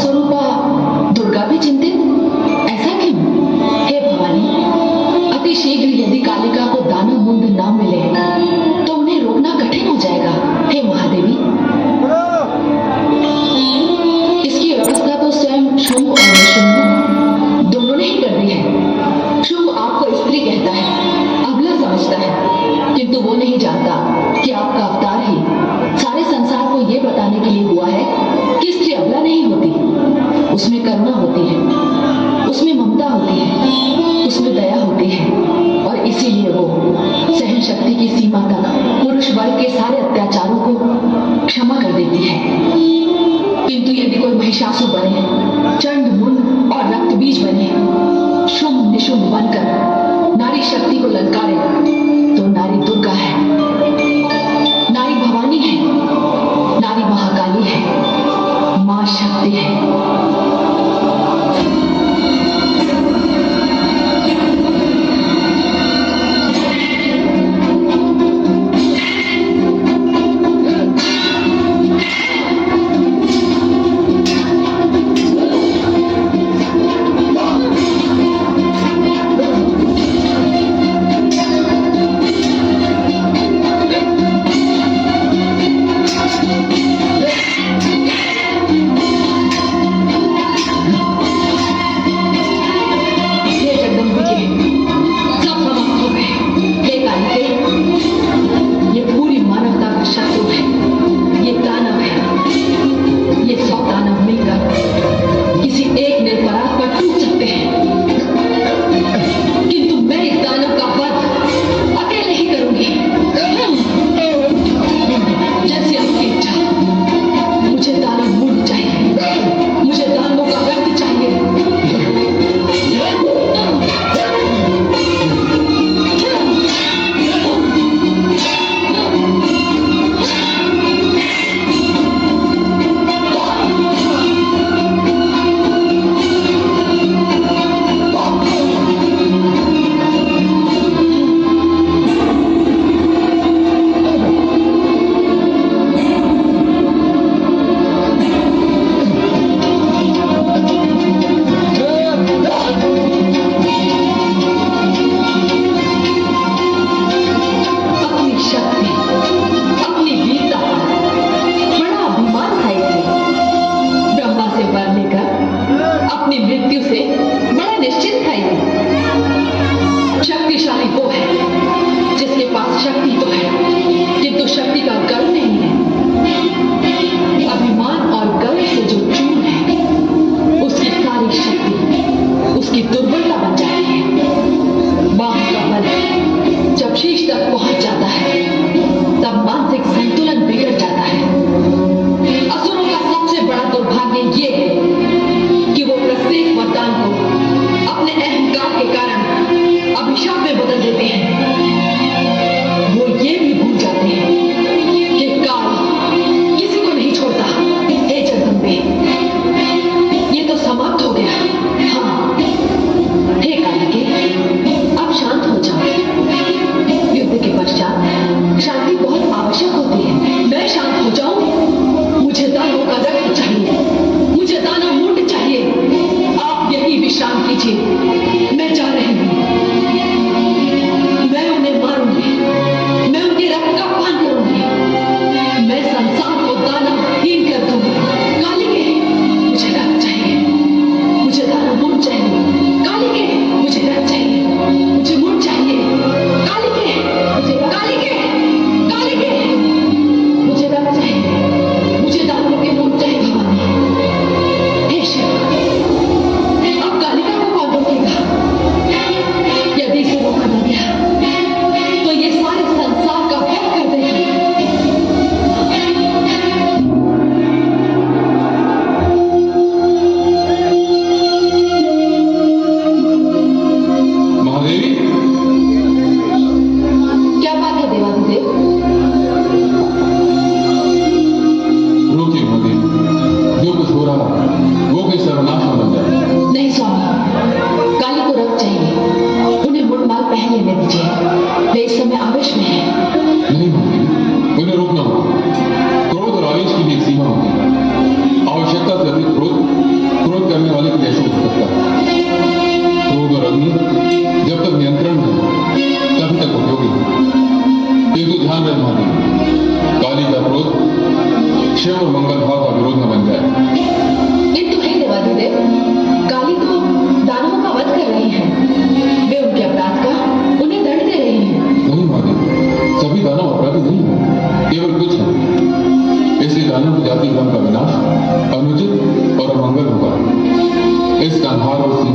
स्वरूपा दुर्गा भी चिंतित, ऐसा क्यों? हे भवानी, अति शीघ्र यदि कालिका को दानव मुंड न मिले तो उन्हें रोकना कठिन हो जाएगा। हे महादेवी, इसकी व्यवस्था तो स्वयं शुंभ और निशुंभ दोनों ने ही कर दी है। शुंभ आपको स्त्री कहता है, अबला समझता है, किंतु वो नहीं जानता कि आपका अवतार ही सारे संसार को ये बताने के लिए हुआ है कि स्त्री अबला नहीं होती, उसमें करुणा होती है, उसमें ममता होती है, उसमें दया होती है, और इसीलिए वो सहन शक्ति की सीमा तक पुरुष वर्ग के सारे अत्याचारों को क्षमा कर देती है। किंतु यदि कोई महिषासुर बने, चंड मुंड और रक्त बीज बने, शुंभ निशुंभ बनकर नारी शक्ति को ललकारे, तो नारी दुर्गा है, नारी भवानी है, नारी महाकाली है, मां शक्ति है।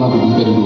भावना को भीतर